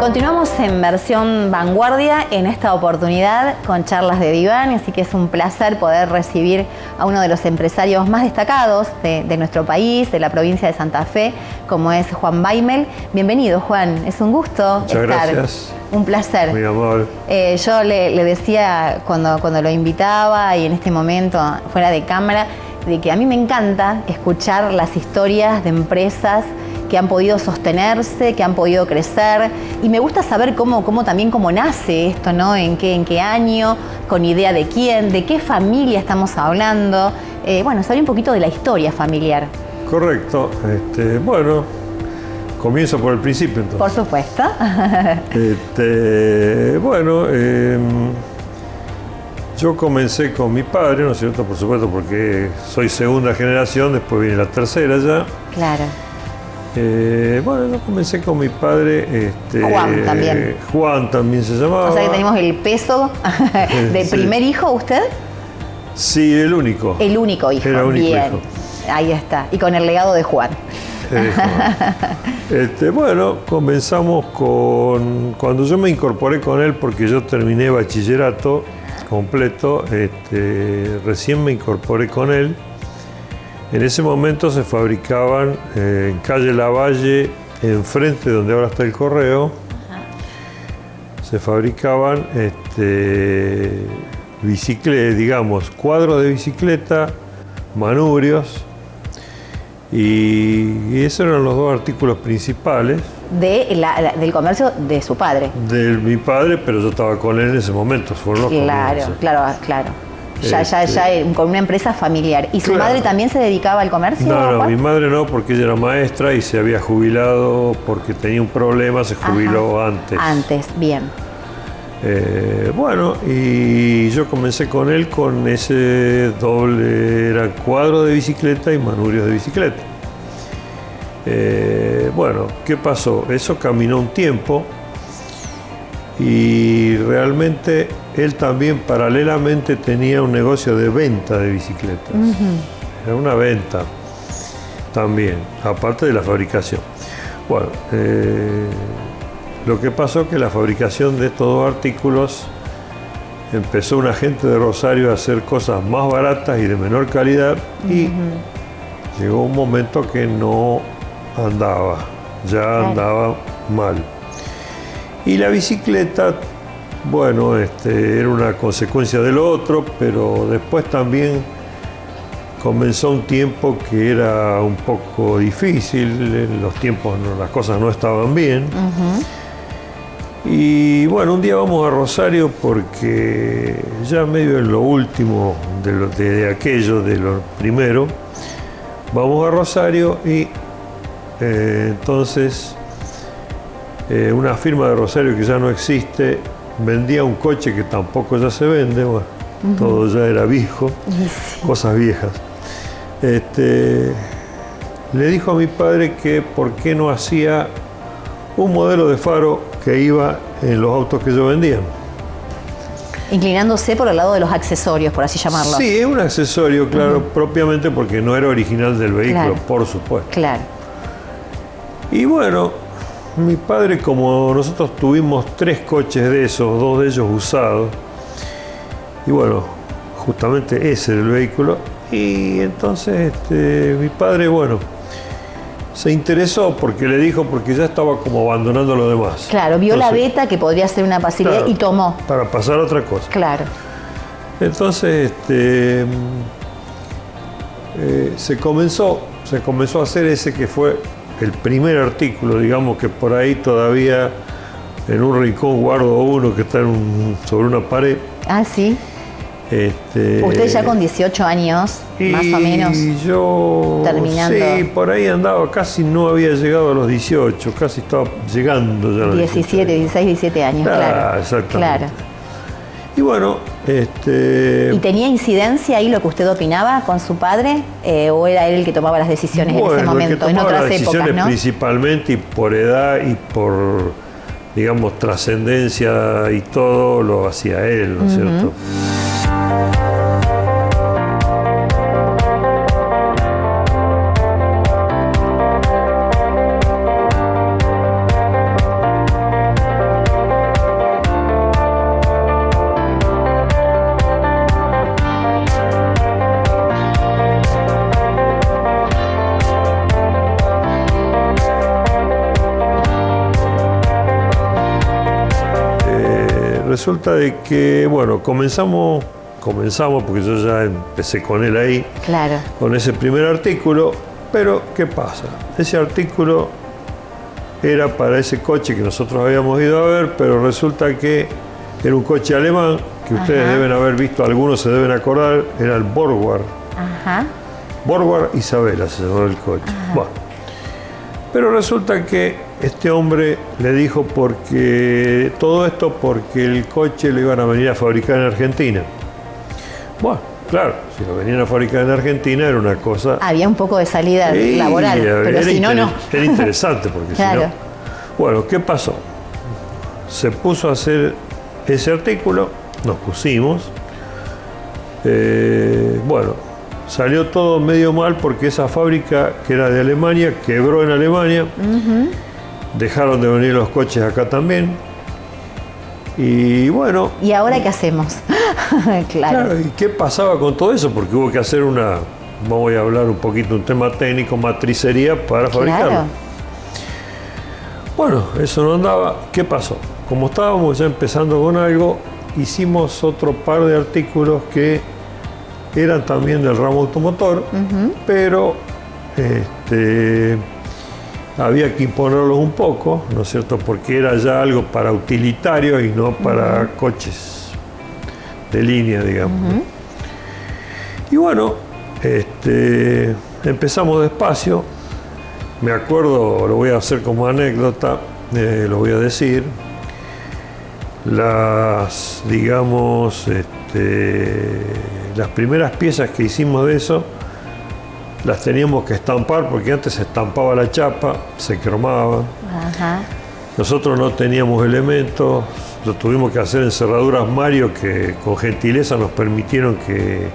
Continuamos en versión vanguardia en esta oportunidad con charlas de diván, así que es un placer poder recibir a uno de los empresarios más destacados de nuestro país, de la provincia de Santa Fe, como es Juan Baimel. Bienvenido, Juan, es un gusto Muchas estar. Gracias. Un placer. Muy amable. Yo le decía cuando lo invitaba y en este momento fuera de cámara, de que a mí me encanta escuchar las historias de empresas que han podido sostenerse, que han podido crecer, y me gusta saber cómo nace esto, ¿no? En qué año, con idea de quién, de qué familia estamos hablando. Bueno, saber un poquito de la historia familiar. Correcto. Bueno, comienzo por el principio entonces. Por supuesto. Yo comencé con mi padre, ¿no es cierto? Por supuesto, porque soy segunda generación, después viene la tercera ya. Claro. Yo comencé con mi padre. Juan también. Juan también se llamaba. O sea que tenemos el peso de Sí. primer hijo, ¿usted? Sí, el único. El único hijo. Era único Bien. hijo. Ahí está. Y con el legado de Juan. Comenzamos con... Cuando yo me incorporé con él, porque yo terminé bachillerato completo, recién me incorporé con él. En ese momento se fabricaban en calle Lavalle, enfrente de donde ahora está el correo, se fabricaban bicicletas, digamos, cuadros de bicicleta, manubrios, y esos eran los dos artículos principales. Del comercio de su padre. De mi padre, pero yo estaba con él en ese momento. Fueron los comienzos. Claro. Ya con una empresa familiar. ¿Y su madre también se dedicaba al comercio? No, mi madre no, porque ella era maestra y se había jubilado porque tenía un problema, se jubiló antes. Antes, bien. Y yo comencé con él con ese doble, era cuadro de bicicleta y manubrios de bicicleta. ¿Qué pasó? Eso caminó un tiempo y realmente él también paralelamente tenía un negocio de venta de bicicletas. Era una venta también, aparte de la fabricación. Lo que pasó es que la fabricación de estos dos artículos empezó una gente de Rosario a hacer cosas más baratas y de menor calidad y llegó un momento que no andaba, andaba mal. Y la bicicleta, era una consecuencia de lo otro, pero después también comenzó un tiempo que era un poco difícil, en los tiempos las cosas no estaban bien. Y un día vamos a Rosario porque ya medio en lo último de aquello, de lo primero, vamos a Rosario y entonces una firma de Rosario que ya no existe vendía un coche que tampoco ya se vende, todo ya era viejo, cosas viejas. Le dijo a mi padre que por qué no hacía un modelo de faro que iba en los autos que yo vendía. Inclinándose por el lado de los accesorios, por así llamarlo. Sí, es un accesorio, claro, propiamente porque no era original del vehículo, por supuesto. Claro. Y mi padre, como nosotros tuvimos 3 coches de esos, 2 de ellos usados, y justamente ese era el vehículo, y entonces mi padre, se interesó porque ya estaba como abandonando lo demás. Claro, vio la beta que podría ser una facilidad y tomó. Para pasar a otra cosa. Claro. Entonces, se comenzó a hacer ese que fue el primer artículo, digamos que por ahí todavía en un rincón guardo uno que está sobre una pared. Ah, sí. Usted ya con 18 años, más o menos. Y yo, terminando. Sí, por ahí andaba, casi no había llegado a los 18, casi estaba llegando ya a los 17, 16, 17 años, claro. Exactamente. Claro. Y ¿Y tenía incidencia ahí lo que usted opinaba con su padre? ¿O era él el que tomaba las decisiones en ese momento, en otras épocas, ¿no? Principalmente, y por edad y por, digamos, trascendencia y todo, lo hacía él, ¿no es cierto? resulta de que, bueno, comenzamos porque yo ya empecé con él ahí, Claro. con ese primer artículo, pero ¿qué pasa? Ese artículo era para ese coche que nosotros habíamos ido a ver, pero resulta que era un coche alemán, que ustedes Ajá. deben haber visto, algunos se deben acordar, era el Borgward. Ajá. Borgward Isabela se llamaba el coche. Ajá. Bueno, pero resulta que este hombre le dijo porque todo esto porque el coche lo iban a venir a fabricar en Argentina. Bueno, claro, si lo venían a fabricar en Argentina era una cosa... Había un poco de salida Sí, laboral, pero era si no, no. Era interesante porque Claro. si no... Bueno, ¿qué pasó? Se puso a hacer ese artículo, nos pusimos. Bueno, salió todo medio mal porque esa fábrica que era de Alemania quebró en Alemania. Dejaron de venir los coches acá también. Y bueno... ¿Y ahora qué hacemos? Claro. ¿Y qué pasaba con todo eso? Porque hubo que hacer vamos a hablar un poquito, un tema técnico, matricería para fabricarlo. Claro. Bueno, eso no andaba. ¿Qué pasó? Como estábamos ya empezando con algo, hicimos otro par de artículos que eran también del ramo automotor, pero había que imponerlos un poco, ¿no es cierto? Porque era ya algo para utilitarios y no para coches de línea, digamos. ¿no? Y bueno, empezamos despacio. Me acuerdo, lo voy a hacer como anécdota, lo voy a decir. Digamos, las primeras piezas que hicimos de eso, las teníamos que estampar porque antes se estampaba la chapa, se cromaba. Ajá. Nosotros no teníamos elementos, lo tuvimos que hacer en cerraduras Mario que con gentileza nos permitieron que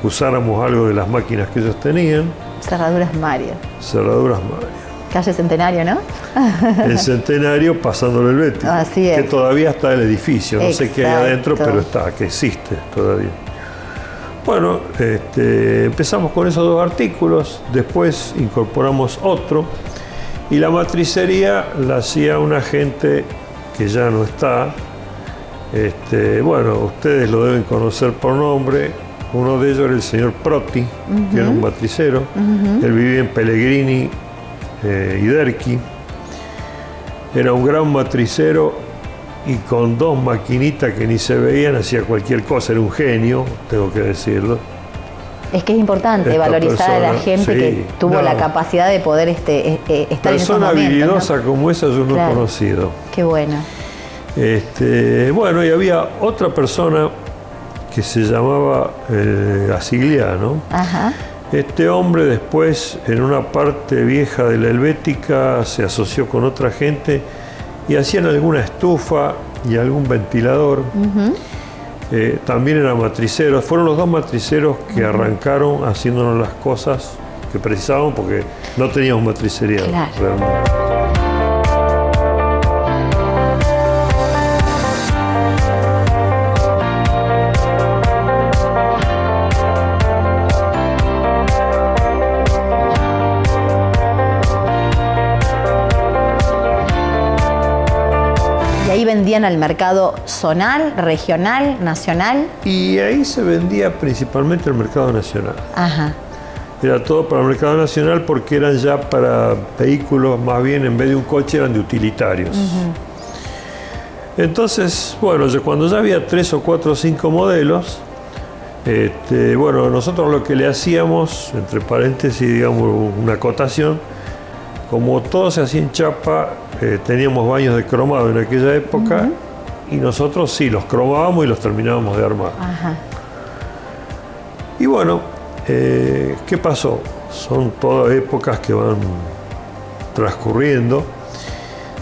usáramos algo de las máquinas que ellos tenían. Cerraduras Mario. Cerraduras Mario. Calle Centenario, ¿no? El Centenario pasándole el Betis. Así es. Que todavía está el edificio, no sé qué hay adentro, Exacto. pero está, que existe todavía. Bueno, empezamos con esos dos artículos, después incorporamos otro y la matricería la hacía una gente que ya no está. Bueno, ustedes lo deben conocer por nombre. Uno de ellos era el señor Proti, que era un matricero. Él vivía en Pellegrini y Derqui. Era un gran matricero y con dos maquinitas que ni se veían hacía cualquier cosa. Era un genio, tengo que decirlo. Es que es importante Esta valorizar a la persona, gente sí, que tuvo la capacidad de poder estar en esos Persona momentos, habilidosa ¿no? como esa yo no he Claro. conocido. Qué bueno. Bueno, y había otra persona que se llamaba Gasigliano. Ajá. Este hombre después, en una parte vieja de la Helvética, se asoció con otra gente y hacían alguna estufa y algún ventilador. También eran matriceros. Fueron los dos matriceros que arrancaron haciéndonos las cosas que precisábamos porque no teníamos matricería Claro. realmente. Y ahí vendían al mercado zonal, regional, nacional. Y ahí se vendía principalmente el mercado nacional. Ajá. Era todo para el mercado nacional porque eran ya para vehículos, más bien en vez de un coche eran de utilitarios. Entonces, bueno, cuando ya había 3 o 4 o 5 modelos, bueno, nosotros lo que le hacíamos, entre paréntesis, digamos, una acotación, como todo se hacía en chapa, teníamos baños de cromado en aquella época y nosotros sí, los cromábamos y los terminábamos de armar. Ajá. Y bueno, ¿qué pasó? Son todas épocas que van transcurriendo.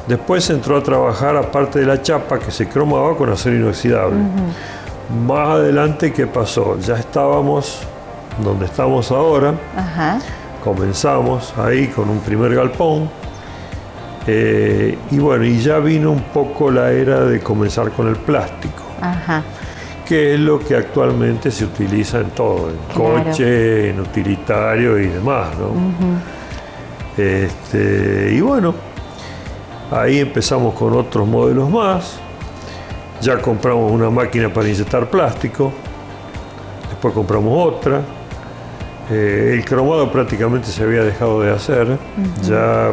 Después entró a trabajar, aparte de la chapa, que se cromaba con acero inoxidable. Más adelante, ¿qué pasó? Ya estábamos donde estamos ahora. Ajá. Comenzamos ahí con un primer galpón. Y bueno, y ya vino un poco la era de comenzar con el plástico. Ajá. Que es lo que actualmente se utiliza en todo, en Claro. coche, en utilitario y demás, ¿no? Y bueno, ahí empezamos con otros modelos más. Ya compramos una máquina para inyectar plástico, después compramos otra. El cromado prácticamente se había dejado de hacer, ya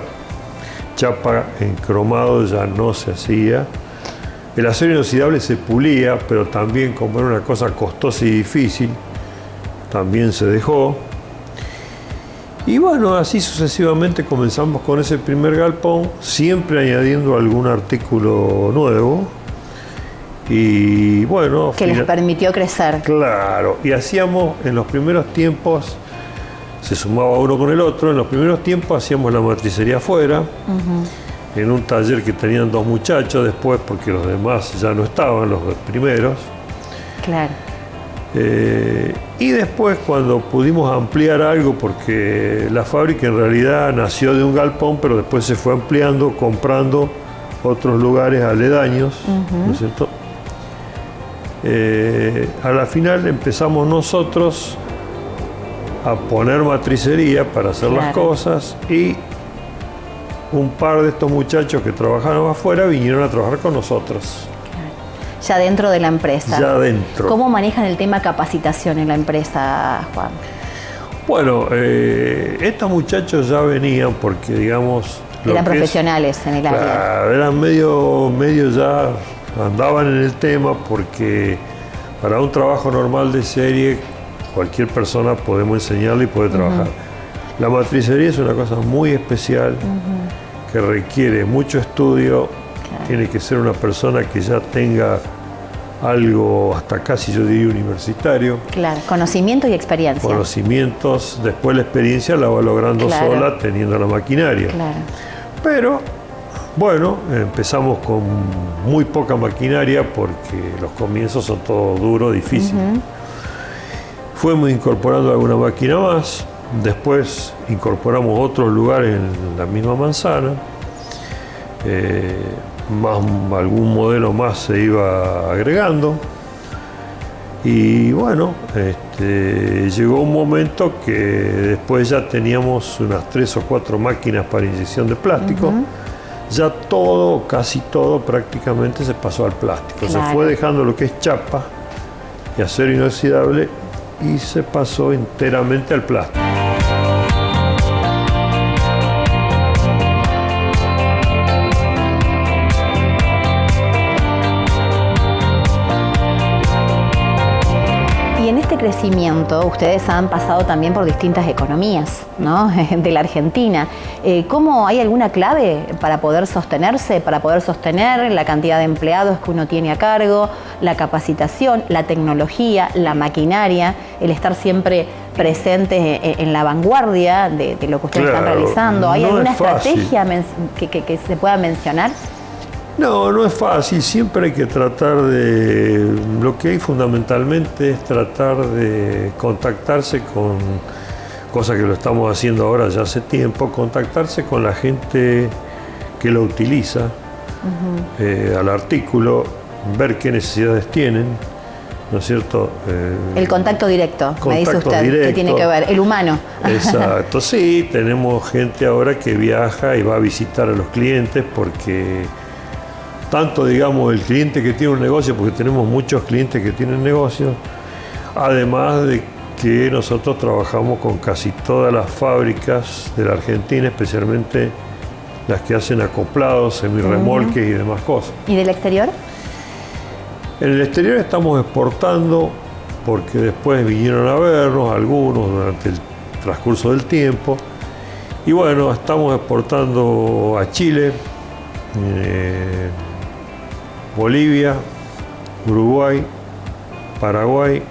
chapa en cromado ya no se hacía. El acero inoxidable se pulía, pero también como era una cosa costosa y difícil, también se dejó. Y bueno, así sucesivamente comenzamos con ese primer galpón, siempre añadiendo algún artículo nuevo. Y bueno... Que les permitió crecer. Claro, y hacíamos en los primeros tiempos, se sumaba uno con el otro, en los primeros tiempos hacíamos la matricería afuera, en un taller que tenían 2 muchachos, después porque los demás ya no estaban, los primeros. Claro. Y después cuando pudimos ampliar algo, porque la fábrica en realidad nació de un galpón, pero después se fue ampliando, comprando otros lugares aledaños, ¿no es cierto? A la final empezamos nosotros a poner matricería para hacer las cosas, y un par de estos muchachos que trabajaban afuera vinieron a trabajar con nosotros. Ya dentro de la empresa. Ya dentro. ¿Cómo manejan el tema capacitación en la empresa, Juan? Bueno, estos muchachos ya venían porque, digamos... Eran profesionales en el área. Claro, eran medio ya, andaban en el tema, porque para un trabajo normal de serie, cualquier persona podemos enseñarle y puede trabajar. La matricería es una cosa muy especial, que requiere mucho estudio. Tiene que ser una persona que ya tenga algo, hasta casi yo diría universitario. Claro, conocimiento y experiencia. Conocimientos, después la experiencia la va logrando sola teniendo la maquinaria. Claro. Pero, bueno, empezamos con muy poca maquinaria porque los comienzos son todo duro, difícil. Fuimos incorporando alguna máquina más, después incorporamos otros lugares en la misma manzana. Algún modelo más se iba agregando, y bueno, llegó un momento que después ya teníamos unas 3 o 4 máquinas para inyección de plástico. Ya todo, casi todo prácticamente se pasó al plástico. Se fue dejando lo que es chapa y acero inoxidable y se pasó enteramente al plástico. Y en este crecimiento, ustedes han pasado también por distintas economías, ¿no? De la Argentina. ¿Cómo hay alguna clave para poder sostenerse, para poder sostener la cantidad de empleados que uno tiene a cargo, la capacitación, la tecnología, la maquinaria, el estar siempre presentes en la vanguardia de lo que ustedes están realizando? ¿Hay alguna estrategia que se pueda mencionar? No, no es fácil, siempre hay que tratar de... Lo que hay fundamentalmente es tratar de contactarse con, cosa que lo estamos haciendo ahora ya hace tiempo, contactarse con la gente que lo utiliza, al artículo, ver qué necesidades tienen, ¿no es cierto? El contacto directo, me dice usted, directo, que tiene que ver, el humano. Exacto, sí, tenemos gente ahora que viaja y va a visitar a los clientes, porque... tanto, digamos, el cliente que tiene un negocio, porque tenemos muchos clientes que tienen negocios, además de que nosotros trabajamos con casi todas las fábricas de la Argentina, especialmente las que hacen acoplados, semirremolques y demás cosas. ¿Y del exterior? En el exterior estamos exportando, porque después vinieron a vernos algunos durante el transcurso del tiempo, y bueno, estamos exportando a Chile, Bolivia, Uruguay, Paraguay,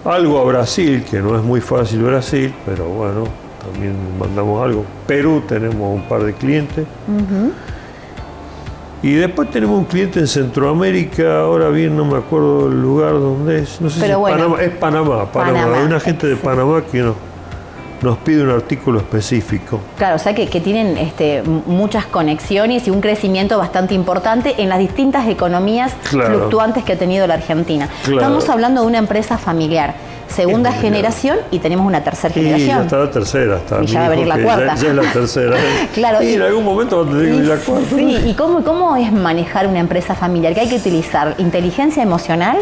algo a Brasil, que no es muy fácil Brasil, pero bueno, también mandamos algo. Perú tenemos un par de clientes. Y después tenemos un cliente en Centroamérica, ahora bien no me acuerdo el lugar donde es, no sé si es Panamá. Hay una gente de Panamá que nos pide un artículo específico. Claro, o sea que tienen muchas conexiones y un crecimiento bastante importante en las distintas economías fluctuantes que ha tenido la Argentina. Estamos hablando de una empresa familiar. segunda generación y tenemos una tercera Y ya generación. está la tercera. Y ya va a venir la cuarta. Ya es la tercera. Claro, y en algún momento va a tener que venir la cuarta. Sí, ¿y cómo es manejar una empresa familiar? ¿Que hay que utilizar inteligencia emocional?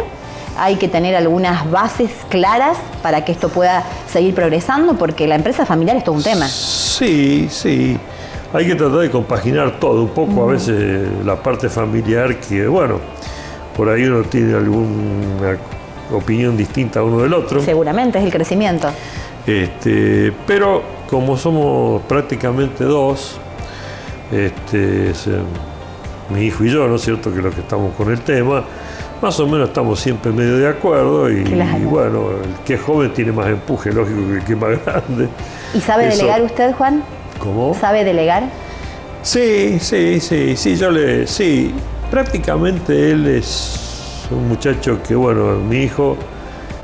¿Hay que tener algunas bases claras para que esto pueda seguir progresando? Porque la empresa familiar es todo un tema. Sí, sí. Hay que tratar de compaginar todo, un poco a veces la parte familiar, que bueno, por ahí uno tiene alguna opinión distinta a uno del otro. Seguramente, es el crecimiento. Pero como somos prácticamente dos, mi hijo y yo, ¿no es cierto?, que los que estamos con el tema, más o menos estamos siempre medio de acuerdo y, Claro. y bueno, el que es joven tiene más empuje, lógico, que el que es más grande. ¿Y sabe Eso- delegar usted, Juan? ¿Cómo? ¿Sabe delegar? Sí, prácticamente él es un muchacho que, bueno, mi hijo,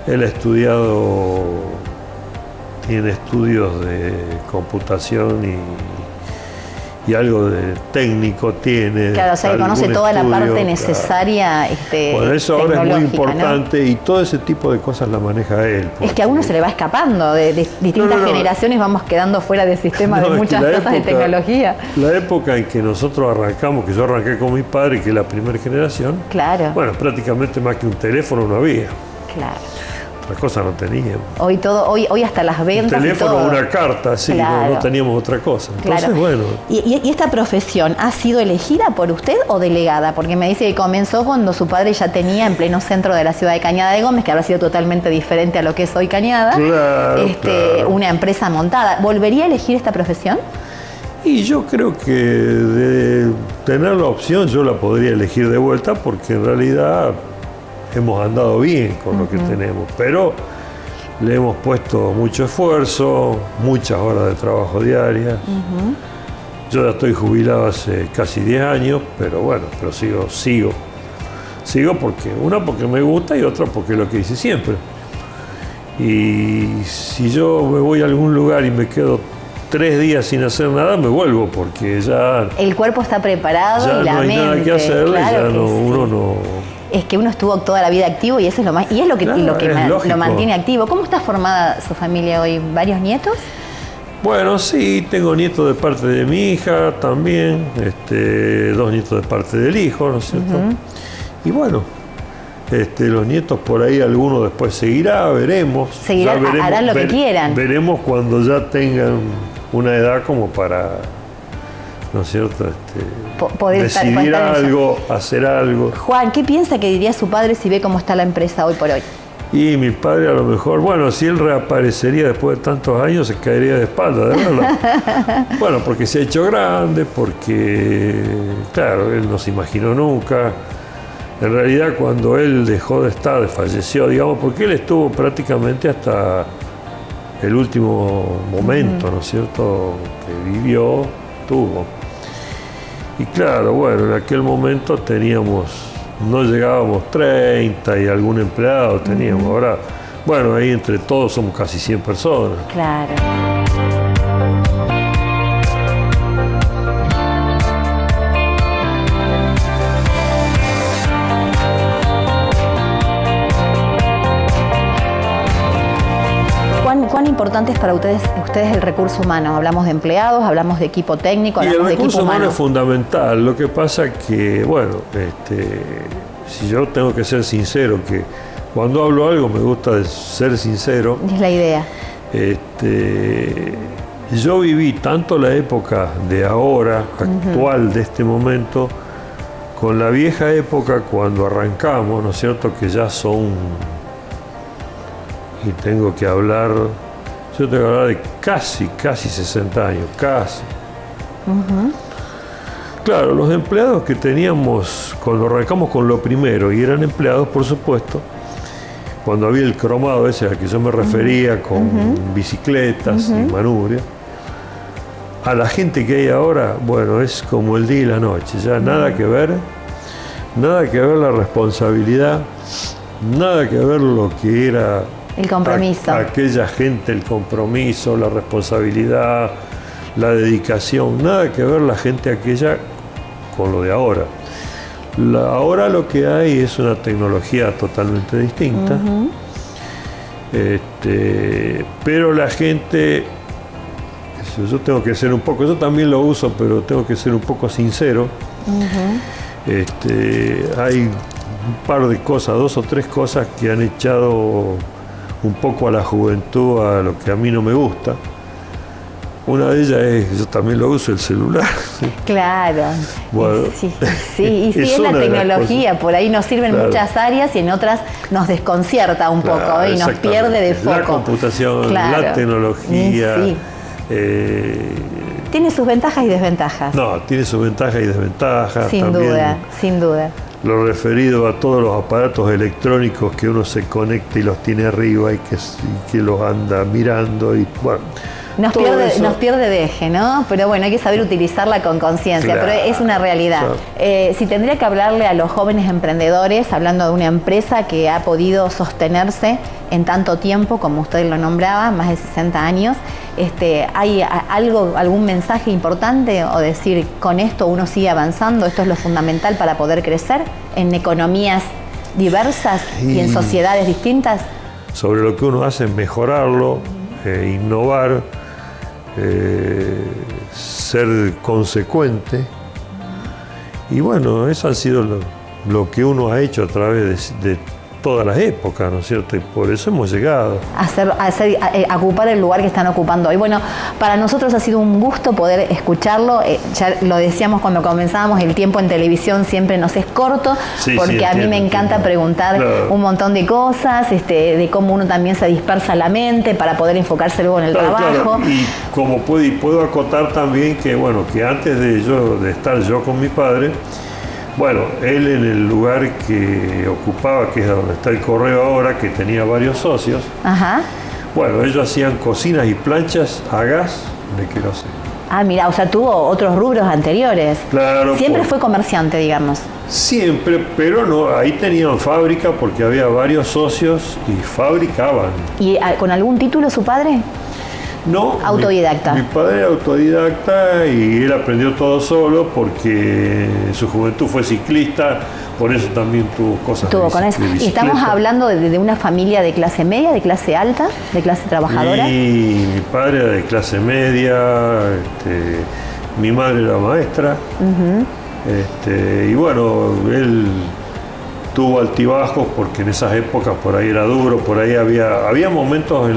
él ha estudiado, tiene estudios de computación y algo de técnico tiene. Claro, o sea, que conoce algún toda la estudio, parte claro. necesaria Bueno, eso ahora es muy tecnológica, ¿no? importante y todo ese tipo de cosas la maneja él. Es que a uno se le va escapando, de distintas No. generaciones vamos quedando fuera del sistema No, de es que muchas la cosas de época- tecnología. La época en que nosotros arrancamos, que yo arranqué con mi padre, que es la primera generación, Claro, bueno, prácticamente más que un teléfono no había, claro. otra cosa no teníamos. Hoy hasta las Un ventas y teléfono, todo. una carta, sí, Claro. no teníamos otra cosa. Entonces, Claro. bueno, ¿Y esta profesión ha sido elegida por usted o delegada? Porque me dice que comenzó cuando su padre ya tenía en pleno centro de la ciudad de Cañada de Gómez, que habrá sido totalmente diferente a lo que es hoy Cañada, Claro, claro. una empresa montada. ¿Volvería a elegir esta profesión? y yo creo que de tener la opción yo la podría elegir de vuelta porque en realidad hemos andado bien con lo que tenemos, pero le hemos puesto mucho esfuerzo, muchas horas de trabajo diarias. Yo ya estoy jubilado hace casi 10 años, pero bueno, pero sigo porque porque me gusta y otra porque es lo que hice siempre. Y si yo me voy a algún lugar y me quedo 3 días sin hacer nada, me vuelvo porque ya El cuerpo está preparado ya y la no hay mente. nada que hacer, claro ya que no, sí. uno no. Es que uno estuvo toda la vida activo y eso es lo más, y es lo que, Claro, lo, que es ma- lógico. lo mantiene activo. ¿Cómo está formada su familia hoy? ¿Varios nietos? Bueno, sí, tengo nietos de parte de mi hija también, 2 nietos de parte del hijo, ¿no es cierto? Y bueno, los nietos por ahí, alguno después seguirá, veremos. Seguirán, harán lo que quieran. Veremos cuando ya tengan una edad como para, ¿no es cierto? Poder estar Decidir en eso. algo, hacer algo. Juan, ¿qué piensa que diría su padre si ve cómo está la empresa hoy por hoy? Y mi padre a lo mejor, bueno, si él reaparecería después de tantos años, se caería de espalda, de verla. Bueno, porque se ha hecho grande, porque, claro, él no se imaginó nunca. En realidad, cuando él dejó de estar, falleció, digamos, porque él estuvo prácticamente hasta el último momento, ¿no es cierto?, que vivió, tuvo. Y claro, bueno, en aquel momento no llegábamos 30 y algún empleado teníamos. Ahora, bueno, ahí entre todos somos casi 100 personas. Claro. ¿Cuán importante es para ustedes el recurso humano? Hablamos de empleados, hablamos de equipo técnico, Y el hablamos de equipo recurso humano humano. es fundamental. Lo que pasa que, bueno, si yo tengo que ser sincero, que cuando hablo algo me gusta ser sincero. Es la idea. Yo viví tanto la época de ahora, actual, de este momento, con la vieja época cuando arrancamos, ¿no es cierto?, que ya son, y tengo que hablar de casi 60 años, casi. Claro, los empleados que teníamos, cuando arrancamos con lo primero, y eran empleados, por supuesto, cuando había el cromado ese al que yo me refería, con bicicletas y manubrias, a la gente que hay ahora, bueno, es como el día y la noche, ya nada que ver la responsabilidad, nada que ver lo que era El compromiso. aquella gente, el compromiso, la responsabilidad, la dedicación, nada que ver la gente aquella con lo de ahora. Ahora lo que hay es una tecnología totalmente distinta Pero la gente, yo tengo que ser un poco, yo también lo uso, pero tengo que ser un poco sincero. Hay un par de cosas, 2 o 3 cosas que han echado un poco a la juventud a lo que a mí no me gusta. Una de ellas es, yo también lo uso, el celular. Claro. Bueno, sí, y sí, es la tecnología, por ahí nos sirve en muchas áreas y en otras nos desconcierta un poco y nos pierde de foco. La computación, la tecnología. Sí. Tiene sus ventajas y desventajas. No, tiene sus ventajas y desventajas. Sin duda, sin duda. Lo referido a todos los aparatos electrónicos que uno se conecta y los tiene arriba y que los anda mirando y bueno. Nos pierde de eje, ¿no? Pero bueno, hay que saber utilizarla con conciencia, claro, pero es una realidad. Claro. Si tendría que hablarle a los jóvenes emprendedores, hablando de una empresa que ha podido sostenerse en tanto tiempo, como usted lo nombraba, más de 60 años, ¿hay algún mensaje importante o decir, con esto uno sigue avanzando, esto es lo fundamental para poder crecer en economías diversas y en sociedades distintas? Sobre lo que uno hace, mejorarlo, innovar, ser consecuente. Y bueno, eso ha sido lo que uno ha hecho a través de todas las épocas, ¿no es cierto? Y por eso hemos llegado. A ocupar el lugar que están ocupando hoy. Bueno, para nosotros ha sido un gusto poder escucharlo. Ya lo decíamos cuando comenzábamos, el tiempo en televisión siempre nos es corto, porque a mí me encanta preguntar un montón de cosas, de cómo uno también se dispersa la mente para poder enfocarse luego en el trabajo. Claro. Y como puedo acotar también que, bueno, que antes de estar yo con mi padre, bueno, él en el lugar que ocupaba, que es donde está el correo ahora, que tenía varios socios, bueno, ellos hacían cocinas y planchas a gas de queroseno. Ah, mira, o sea, tuvo otros rubros anteriores. Claro. Siempre fue comerciante, digamos. Siempre, pero no, ahí tenían fábrica porque había varios socios y fabricaban. ¿Y con algún título su padre? No, autodidacta. Mi padre era autodidacta y él aprendió todo solo porque en su juventud fue ciclista, por eso también tuvo cosas de bicicleta. ¿Y estamos hablando de una familia de clase media, de clase alta, de clase trabajadora? Y mi padre era de clase media, mi madre era maestra, y bueno, él tuvo altibajos porque en esas épocas por ahí era duro, por ahí había momentos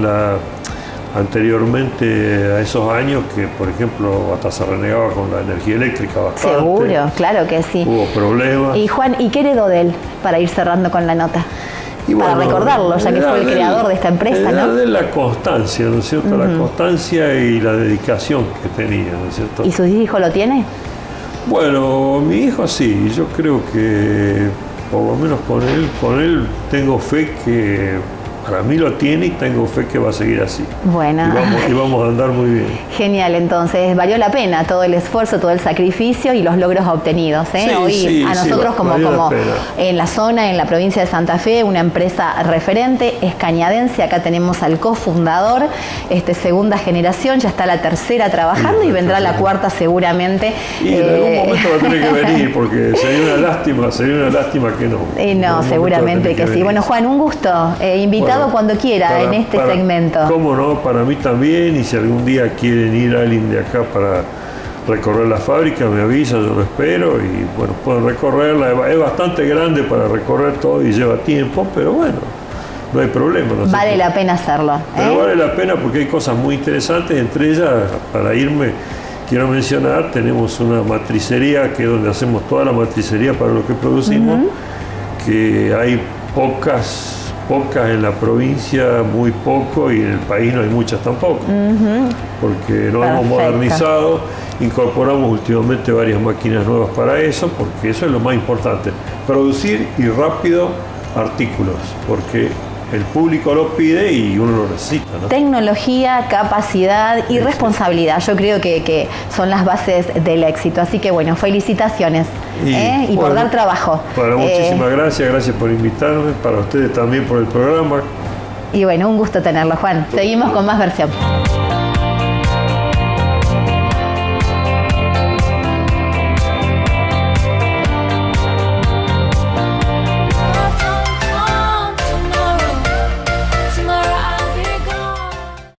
anteriormente a esos años que, por ejemplo, hasta se renegaba con la energía eléctrica bastante. Seguro, claro que sí. Hubo problemas. Y Juan, ¿y qué heredó de él para ir cerrando con la nota? Para recordarlo, ya que fue el creador de esta empresa, ¿no? De la constancia, ¿no es cierto? La constancia y la dedicación que tenía, ¿no es cierto? ¿Y su hijo lo tiene? Bueno, mi hijo sí, yo creo que por lo menos con él tengo fe que para mí lo tiene y tengo fe que va a seguir así. Bueno. Y vamos a andar muy bien. Genial, entonces valió la pena todo el esfuerzo, todo el sacrificio y los logros obtenidos. Hoy a nosotros como en la zona, en la provincia de Santa Fe, una empresa referente, es cañadense. Acá tenemos al cofundador, segunda generación, ya está la tercera trabajando y vendrá la cuarta seguramente. Y en algún momento va a tener que venir porque sería una lástima que no. No, seguramente que sí. Bueno, Juan, un gusto. Invitado cuando quiera en este segmento. Cómo no, para mí también, y si algún día quieren ir alguien de acá para recorrer la fábrica, me avisa, yo lo espero y bueno, pueden recorrerla. Es bastante grande para recorrer todo y lleva tiempo, pero bueno, no hay problema. No vale la pena hacerlo. Pero vale la pena porque hay cosas muy interesantes, entre ellas, para irme, quiero mencionar, tenemos una matricería que es donde hacemos toda la matricería para lo que producimos, que hay pocas en la provincia, muy poco, y en el país no hay muchas tampoco, porque nos hemos modernizado, incorporamos últimamente varias máquinas nuevas para eso, porque eso es lo más importante, producir y rápido artículos, porque el público lo pide y uno lo necesita, ¿no? Tecnología, capacidad y responsabilidad, yo creo que son las bases del éxito. Así que bueno, felicitaciones y por dar trabajo. Bueno, muchísimas gracias por invitarme, para ustedes también por el programa. Y bueno, un gusto tenerlo, Juan. Seguimos con más versión.